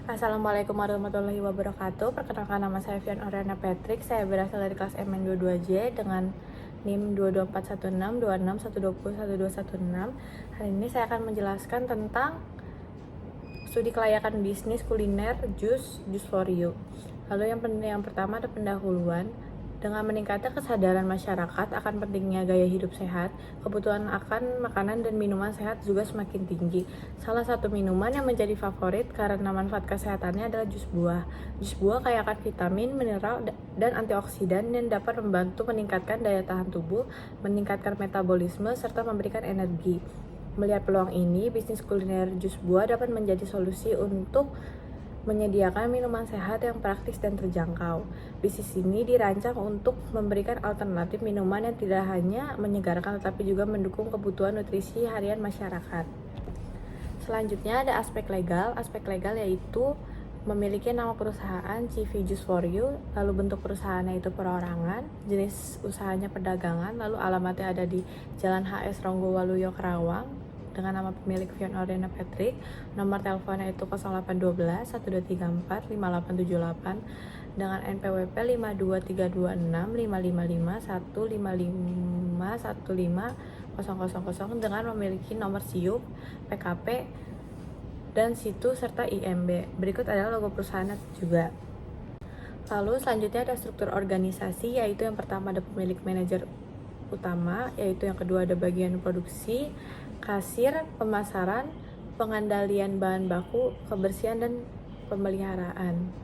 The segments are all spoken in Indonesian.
Assalamualaikum warahmatullahi wabarakatuh. Perkenalkan, nama saya Fian Oriana Patrick. Saya berasal dari kelas MN22J dengan NIM 2241626120116. Hari ini saya akan menjelaskan tentang studi kelayakan bisnis kuliner Juice for You. Lalu yang pertama ada pendahuluan. Dengan meningkatnya kesadaran masyarakat akan pentingnya gaya hidup sehat, kebutuhan akan makanan dan minuman sehat juga semakin tinggi. Salah satu minuman yang menjadi favorit karena manfaat kesehatannya adalah jus buah. Jus buah kaya akan vitamin, mineral, dan antioksidan yang dapat membantu meningkatkan daya tahan tubuh, meningkatkan metabolisme, serta memberikan energi. Melihat peluang ini, bisnis kuliner jus buah dapat menjadi solusi untuk menyediakan minuman sehat yang praktis dan terjangkau. Bisnis ini dirancang untuk memberikan alternatif minuman yang tidak hanya menyegarkan tetapi juga mendukung kebutuhan nutrisi harian masyarakat. Selanjutnya ada aspek legal. Aspek legal yaitu memiliki nama perusahaan CV Juice for You, lalu bentuk perusahaannya itu perorangan, jenis usahanya perdagangan, lalu alamatnya ada di Jalan HS Ronggo Waluyo Karawang, dengan nama pemilik Fian Oriana Patrick. Nomor teleponnya itu 0812 1234 5878 dengan NPWP 5232655515515 dengan memiliki nomor SIUP, PKP, dan situ serta IMB. Berikut adalah logo perusahaan juga. Lalu selanjutnya ada struktur organisasi, yaitu yang pertama ada pemilik manajer utama, yaitu yang kedua ada bagian produksi, kasir, pemasaran, pengendalian bahan baku, kebersihan, dan pemeliharaan.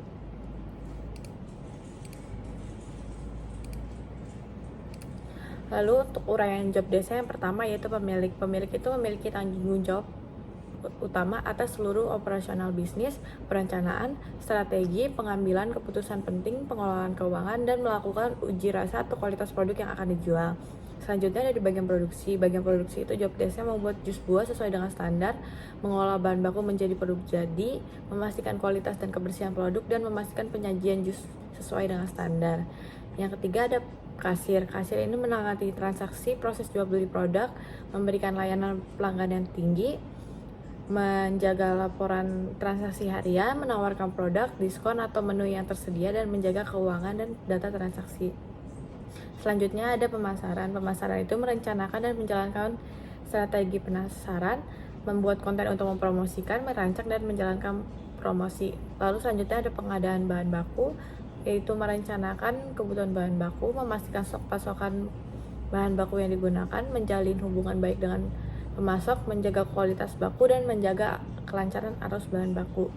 Lalu untuk uraian job desk yang pertama yaitu pemilik. Pemilik itu memiliki tanggung jawab utama atas seluruh operasional bisnis, perencanaan, strategi, pengambilan keputusan penting, pengelolaan keuangan, dan melakukan uji rasa atau kualitas produk yang akan dijual. Selanjutnya ada di bagian produksi. Bagian produksi itu job desk-nya membuat jus buah sesuai dengan standar, mengolah bahan baku menjadi produk jadi, memastikan kualitas dan kebersihan produk, dan memastikan penyajian jus sesuai dengan standar. Yang ketiga ada kasir. Kasir ini menangani transaksi proses jual beli produk, memberikan layanan pelanggan yang tinggi, menjaga laporan transaksi harian, menawarkan produk, diskon atau menu yang tersedia, dan menjaga keuangan dan data transaksi. Selanjutnya ada pemasaran. Pemasaran itu merencanakan dan menjalankan strategi pemasaran, membuat konten untuk mempromosikan, merancang dan menjalankan promosi. Lalu selanjutnya ada pengadaan bahan baku, yaitu merencanakan kebutuhan bahan baku, memastikan stok pasokan bahan baku yang digunakan, menjalin hubungan baik dengan pemasok, menjaga kualitas baku, dan menjaga kelancaran arus bahan baku.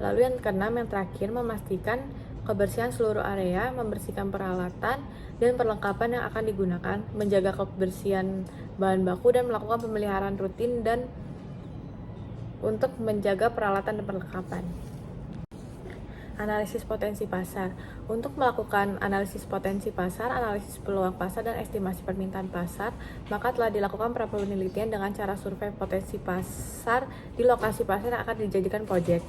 Lalu yang keenam, yang terakhir, memastikan kebersihan seluruh area, membersihkan peralatan dan perlengkapan yang akan digunakan, menjaga kebersihan bahan baku, dan melakukan pemeliharaan rutin dan untuk menjaga peralatan dan perlengkapan. Analisis potensi pasar. Untuk melakukan analisis potensi pasar, analisis peluang pasar, dan estimasi permintaan pasar, maka telah dilakukan penelitian dengan cara survei potensi pasar di lokasi pasar yang akan dijadikan proyek.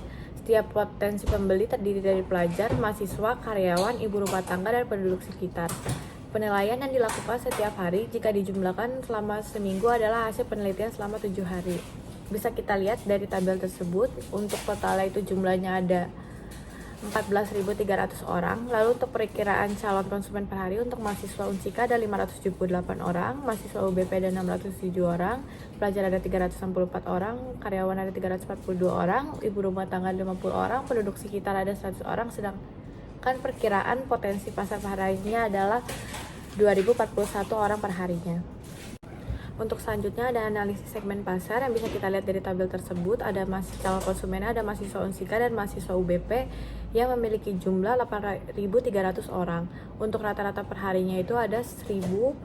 Setiap potensi pembeli terdiri dari pelajar, mahasiswa, karyawan, ibu rumah tangga, dan penduduk sekitar. Penilaian yang dilakukan setiap hari jika dijumlahkan selama seminggu adalah hasil penelitian selama 7 hari. Bisa kita lihat dari tabel tersebut. Untuk totalnya itu jumlahnya ada 14.300 orang. Lalu untuk perkiraan calon konsumen per hari, untuk mahasiswa Unsika ada 578 orang, mahasiswa UBP ada 607 orang, pelajar ada 364 orang, karyawan ada 342 orang, ibu rumah tangga 50 orang, penduduk sekitar ada 100 orang, sedangkan perkiraan potensi pasar per harinya adalah 2041 orang per harinya. Untuk selanjutnya ada analisis segmen pasar yang bisa kita lihat dari tabel tersebut. Ada calon konsumennya ada mahasiswa Unsika dan mahasiswa UBP yang memiliki jumlah 8.300 orang. Untuk rata-rata per harinya itu ada 1.185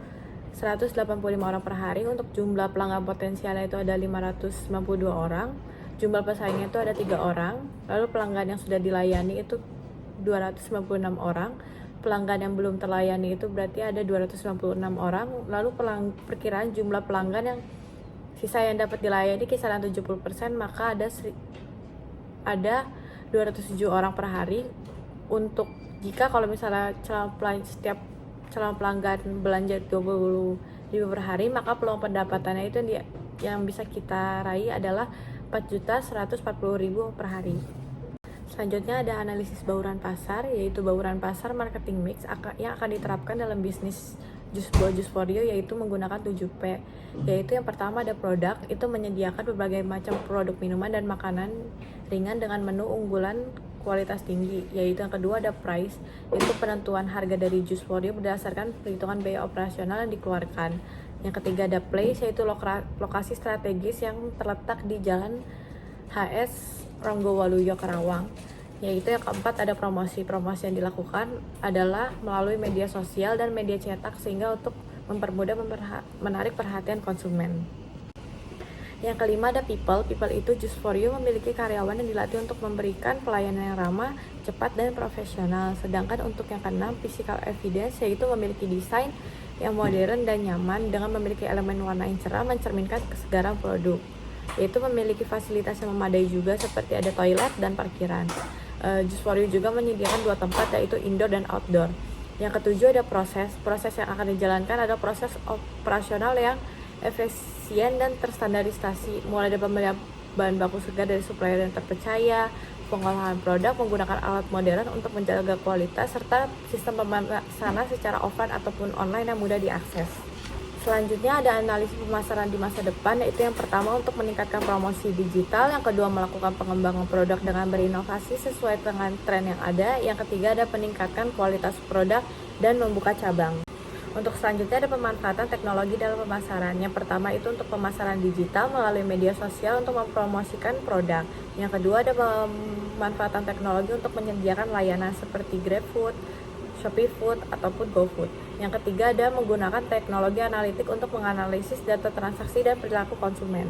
orang per hari. Untuk jumlah pelanggan potensialnya itu ada 592 orang. Jumlah pesaingnya itu ada 3 orang. Lalu pelanggan yang sudah dilayani itu 296 orang. Pelanggan yang belum terlayani itu berarti ada 296 orang. Lalu perkiraan jumlah pelanggan yang sisa yang dapat dilayani kisaran 70%, maka ada 207 orang per hari. Untuk jika kalau misalnya setiap calon pelanggan belanja 20.000 per hari, maka peluang pendapatannya itu yang bisa kita raih adalah 4.140.000 per hari. Selanjutnya ada analisis bauran pasar, yaitu bauran pasar marketing mix yang akan diterapkan dalam bisnis Jus for You, yaitu menggunakan 7P. Yaitu yang pertama ada produk, itu menyediakan berbagai macam produk minuman dan makanan ringan dengan menu unggulan kualitas tinggi. Yaitu yang kedua ada price, yaitu penentuan harga dari Jus for You berdasarkan perhitungan biaya operasional yang dikeluarkan. Yang ketiga ada place, yaitu lokasi strategis yang terletak di Jalan HS Ronggowaluyo Karawang. Yaitu yang keempat ada promosi yang dilakukan adalah melalui media sosial dan media cetak sehingga untuk mempermudah menarik perhatian konsumen. Yang kelima ada people itu Jus for You memiliki karyawan yang dilatih untuk memberikan pelayanan yang ramah, cepat, dan profesional. Sedangkan untuk yang keenam physical evidence, yaitu memiliki desain yang modern dan nyaman dengan memiliki elemen warna yang cerah mencerminkan kesegaran produk. Yaitu memiliki fasilitas yang memadai juga seperti ada toilet dan parkiran. Jus for You juga menyediakan 2 tempat, yaitu indoor dan outdoor. Yang ketujuh ada proses yang akan dijalankan adalah proses operasional yang efisien dan terstandarisasi, mulai dari pembelian bahan baku segar dari supplier yang terpercaya, pengolahan produk menggunakan alat modern untuk menjaga kualitas, serta sistem pemesanan secara offline ataupun online yang mudah diakses. Selanjutnya ada analisis pemasaran di masa depan, yaitu yang pertama untuk meningkatkan promosi digital, yang kedua melakukan pengembangan produk dengan berinovasi sesuai dengan tren yang ada, yang ketiga ada peningkatan kualitas produk dan membuka cabang. Untuk selanjutnya ada pemanfaatan teknologi dalam pemasaran. Yang pertama itu untuk pemasaran digital melalui media sosial untuk mempromosikan produk. Yang kedua ada pemanfaatan teknologi untuk menyediakan layanan seperti GrabFood, ShopeeFood, ataupun GoFood. Yang ketiga ada menggunakan teknologi analitik untuk menganalisis data transaksi dan perilaku konsumen.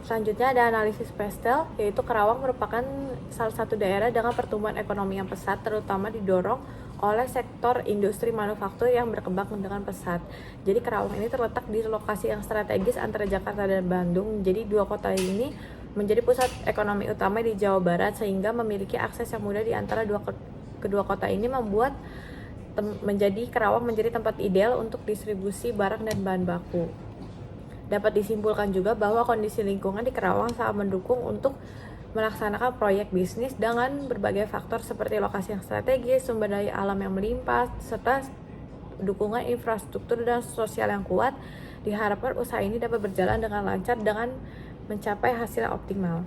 Selanjutnya ada analisis pastel, yaitu Karawang merupakan salah satu daerah dengan pertumbuhan ekonomi yang pesat, terutama didorong oleh sektor industri manufaktur yang berkembang dengan pesat. Jadi Karawang ini terletak di lokasi yang strategis antara Jakarta dan Bandung. Jadi dua kota ini menjadi pusat ekonomi utama di Jawa Barat, sehingga memiliki akses yang mudah di antara kedua kota ini membuat menjadi Karawang menjadi tempat ideal untuk distribusi barang dan bahan baku. Dapat disimpulkan juga bahwa kondisi lingkungan di Karawang sangat mendukung untuk melaksanakan proyek bisnis dengan berbagai faktor seperti lokasi yang strategis, sumber daya alam yang melimpah, serta dukungan infrastruktur dan sosial yang kuat. Diharapkan usaha ini dapat berjalan dengan lancar dengan mencapai hasil yang optimal.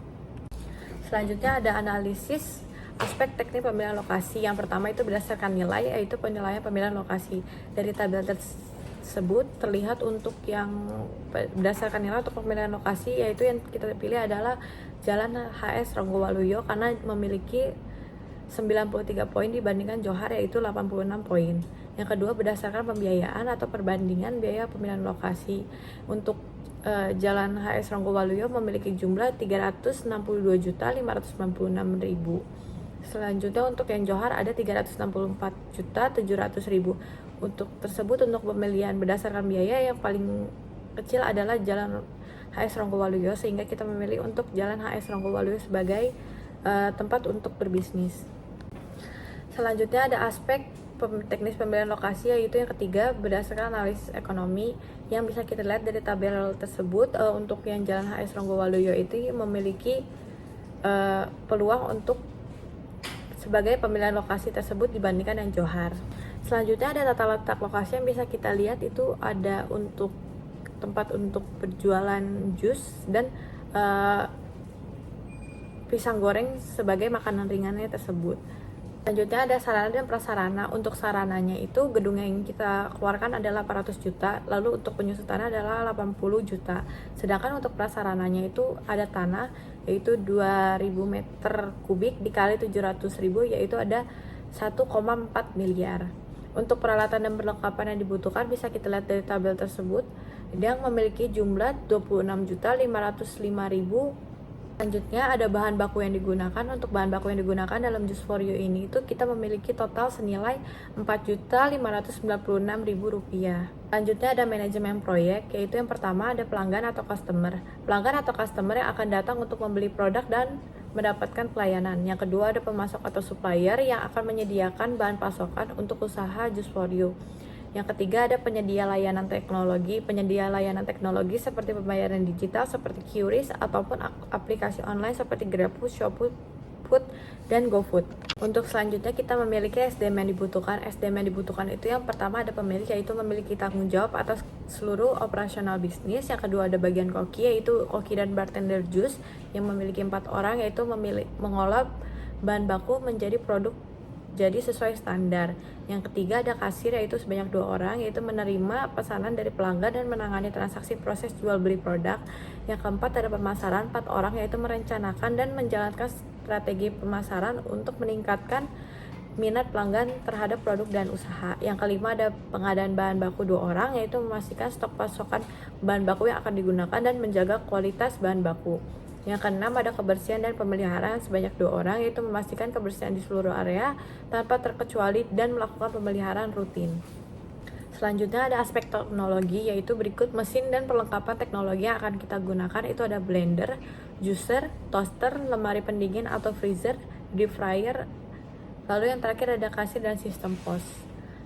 Selanjutnya ada analisis aspek teknik pemilihan lokasi. Yang pertama itu berdasarkan nilai, yaitu penilaian pemilihan lokasi. Dari tabel tersebut terlihat untuk yang berdasarkan nilai untuk pemilihan lokasi, yaitu yang kita pilih adalah Jalan HS Ronggowaluyo karena memiliki 93 poin dibandingkan Johar, yaitu 86 poin. Yang kedua berdasarkan pembiayaan atau perbandingan biaya pemilihan lokasi. Untuk Jalan HS Ronggowaluyo memiliki jumlah 362.596.000. Selanjutnya untuk yang Johar ada 364.700.000. Untuk pemilihan berdasarkan biaya yang paling kecil adalah Jalan HS Ronggowaluyo, sehingga kita memilih untuk Jalan HS Ronggowaluyo sebagai tempat untuk berbisnis. Selanjutnya ada aspek teknis pemilihan lokasi, yaitu yang ketiga berdasarkan analisis ekonomi yang bisa kita lihat dari tabel tersebut. Untuk yang Jalan HS Ronggowaluyo itu memiliki peluang untuk sebagai pemilihan lokasi tersebut dibandingkan yang Johar. Selanjutnya ada tata letak lokasi yang bisa kita lihat, itu ada untuk tempat untuk berjualan jus dan pisang goreng sebagai makanan ringannya tersebut. Selanjutnya ada sarana dan prasarana. Untuk sarananya itu gedung yang kita keluarkan adalah 800 juta, lalu untuk penyusutannya adalah 80 juta. Sedangkan untuk prasarananya itu ada tanah, yaitu 2000 meter kubik dikali 700.000, yaitu ada 1,4 miliar. Untuk peralatan dan perlengkapan yang dibutuhkan bisa kita lihat dari tabel tersebut, yang memiliki jumlah 26.505.000. Selanjutnya ada bahan baku yang digunakan. Untuk bahan baku yang digunakan dalam Jus for You ini itu kita memiliki total senilai Rp4.596.000. Selanjutnya ada manajemen proyek, yaitu yang pertama ada pelanggan atau customer. Pelanggan atau customer yang akan datang untuk membeli produk dan mendapatkan pelayanan. Yang kedua ada pemasok atau supplier yang akan menyediakan bahan pasokan untuk usaha Jus for You. Yang ketiga ada penyedia layanan teknologi. Penyedia layanan teknologi seperti pembayaran digital seperti QRIS ataupun aplikasi online seperti GrabFood, ShopeeFood, GrabFood, dan GoFood. Untuk selanjutnya kita memiliki SDM yang dibutuhkan. SDM yang dibutuhkan itu yang pertama ada pemilik, yaitu memiliki tanggung jawab atas seluruh operasional bisnis. Yang kedua ada bagian koki, yaitu koki dan bartender jus yang memiliki 4 orang, yaitu mengolah bahan baku menjadi produk jadi sesuai standar. Yang ketiga ada kasir, yaitu sebanyak 2 orang, yaitu menerima pesanan dari pelanggan dan menangani transaksi proses jual beli produk. Yang keempat ada pemasaran, 4 orang, yaitu merencanakan dan menjalankan strategi pemasaran untuk meningkatkan minat pelanggan terhadap produk dan usaha. Yang kelima ada pengadaan bahan baku, 2 orang, yaitu memastikan stok pasokan bahan baku yang akan digunakan dan menjaga kualitas bahan baku. Yang keenam ada kebersihan dan pemeliharaan sebanyak 2 orang, yaitu memastikan kebersihan di seluruh area tanpa terkecuali dan melakukan pemeliharaan rutin. Selanjutnya ada aspek teknologi, yaitu berikut mesin dan perlengkapan teknologi yang akan kita gunakan. Itu ada blender, juicer, toaster, lemari pendingin atau freezer, deep fryer. Lalu yang terakhir ada kasir dan sistem pos.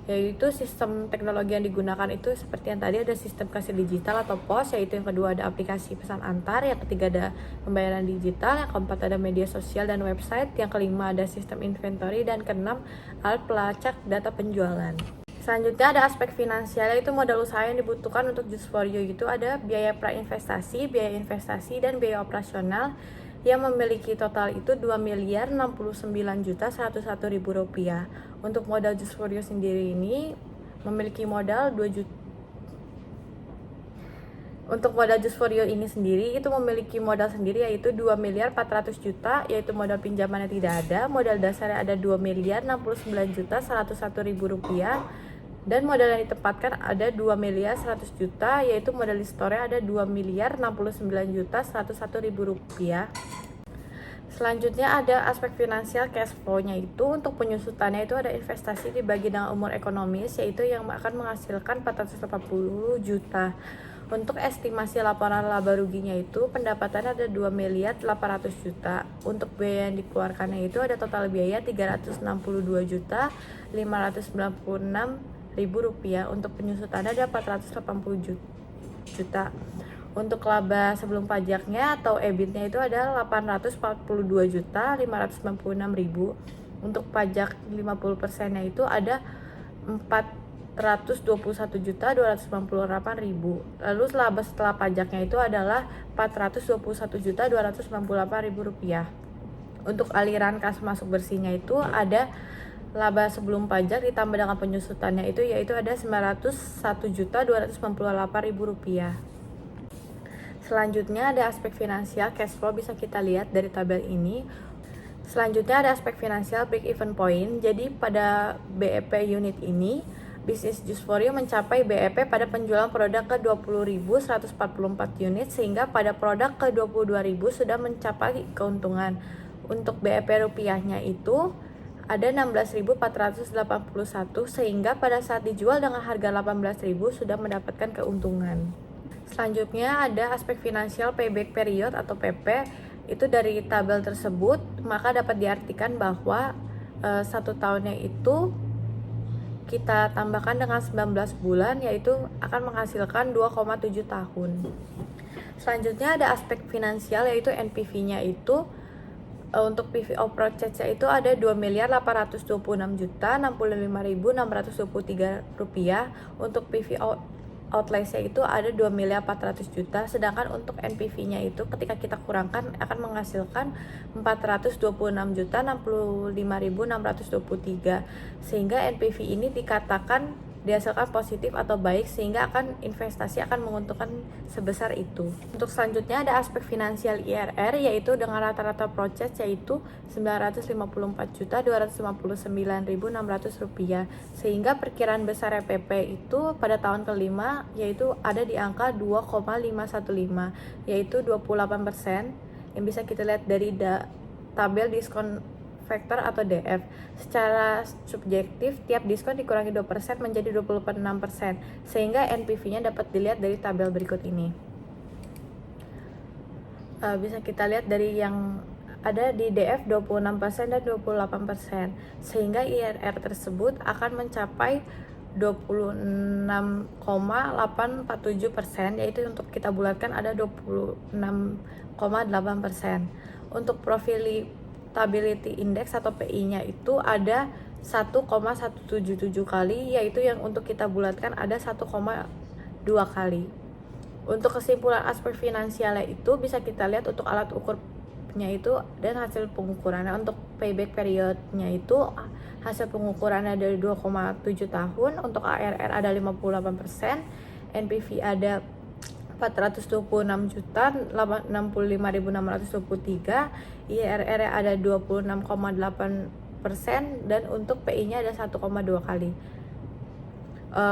Yaitu sistem teknologi yang digunakan itu seperti yang tadi ada sistem kasir digital atau pos, yaitu yang kedua ada aplikasi pesan antar, yang ketiga ada pembayaran digital, yang keempat ada media sosial dan website, yang kelima ada sistem inventory, dan keenam alat pelacak data penjualan. Selanjutnya ada aspek finansial, yaitu modal usaha yang dibutuhkan untuk Juice4U. Itu ada biaya prainvestasi, biaya investasi, dan biaya operasional yang memiliki total itu Rp2.069.101.000. Untuk modal Juice4U sendiri ini memiliki modal 2 juta. Untuk modal Juice4U ini sendiri itu memiliki modal sendiri yaitu 2.400.000.000, yaitu modal pinjamannya tidak ada. Modal dasarnya ada Rp2.069.101.000 dan modal yang ditempatkan ada Rp2.100.000.000, yaitu modal di store-nya ada Rp2.069.101.000. Selanjutnya ada aspek finansial cash flow-nya, itu untuk penyusutannya itu ada investasi dibagi dengan umur ekonomis, yaitu yang akan menghasilkan 480 juta. Untuk estimasi laporan laba ruginya itu pendapatannya ada 2.800.000.000. Untuk biaya yang dikeluarkannya itu ada total biaya Rp362.596.000. Untuk penyusutannya ada 480 juta. Untuk laba sebelum pajaknya atau EBIT-nya itu ada 842.596.000. Untuk pajak 50%-nya itu ada 421.298.000. Lalu laba setelah pajaknya itu adalah Rp421.298.000. Untuk aliran kas masuk bersihnya itu ada laba sebelum pajak ditambah dengan penyusutannya itu yaitu ada Rp901.298.000. Selanjutnya ada aspek finansial cash flow, bisa kita lihat dari tabel ini. Selanjutnya ada aspek finansial break even point. Jadi pada BEP unit ini bisnis Juice4U mencapai BEP pada penjualan produk ke 20.144 unit, sehingga pada produk ke 22.000 sudah mencapai keuntungan. Untuk BEP rupiahnya itu ada 16.481, sehingga pada saat dijual dengan harga 18.000 sudah mendapatkan keuntungan. Selanjutnya ada aspek finansial payback period atau PP. Itu dari tabel tersebut maka dapat diartikan bahwa 1 tahunnya itu kita tambahkan dengan 19 bulan, yaitu akan menghasilkan 2,7 tahun. Selanjutnya ada aspek finansial yaitu NPV-nya itu untuk PV Project-nya itu ada Rp2.826.065.623. Untuk PV Outlay-nya itu ada Rp2.400.000.000, sedangkan untuk NPV-nya itu ketika kita kurangkan akan menghasilkan Rp426.065.623, sehingga NPV ini dikatakan dihasilkan positif atau baik, sehingga akan investasi akan menguntungkan sebesar itu. Untuk selanjutnya ada aspek finansial IRR, yaitu dengan rata-rata project yaitu Rp954.259.600, sehingga perkiraan besar PP itu pada tahun kelima yaitu ada di angka 2,515, yaitu 28%, yang bisa kita lihat dari tabel diskon faktor atau DF. Secara subjektif, tiap diskon dikurangi 2% menjadi 26%, sehingga NPV-nya dapat dilihat dari tabel berikut ini. Bisa kita lihat dari yang ada di DF 26% dan 28%, sehingga IRR tersebut akan mencapai 26,847%, yaitu untuk kita bulatkan ada 26,8%. Untuk Profitability Index atau PI-nya itu ada 1,177 kali, yaitu yang untuk kita bulatkan ada 1,2 kali. Untuk kesimpulan aspek finansialnya itu bisa kita lihat untuk alat ukurnya itu dan hasil pengukurannya. Untuk payback periodnya itu hasil pengukurannya dari 2,7 tahun, untuk ARR ada 58%, NPV ada 426 juta 65.623, IRR ada 26,8%, dan untuk PI-nya ada 1,2 kali.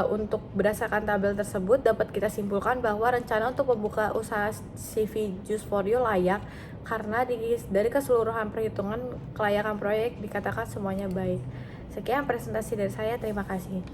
Untuk berdasarkan tabel tersebut dapat kita simpulkan bahwa rencana untuk membuka usaha CV Juice for You layak karena dari keseluruhan perhitungan kelayakan proyek dikatakan semuanya baik. Sekian presentasi dari saya, terima kasih.